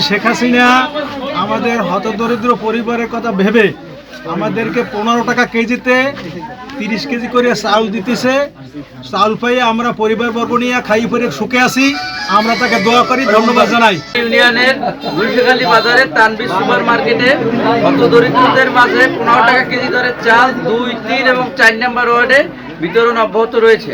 শেখ হাসিনা আমাদের হতদরিদ্র পরিবারের কথা ভেবে আমাদেরকে 15 টাকা কেজিতে 30 কেজি করে চাউল দিতেছে। চাউল পাইয়ে আমরা পরিবারবর্গ নিয়ে খাই পরে সুখে আছি। আমরা তাকে দোয়া করি, ধন্যবাদ জানাই। ইউনিয়নের গুলশাখালী বাজারের তানভীর সুপার মার্কেটে হতদরিদ্রদের মাঝে 15 টাকা কেজি দরে চাল 2, 3 এবং 4 নম্বর ওয়ার্ডে বিতরণ অব্যাহত রয়েছে।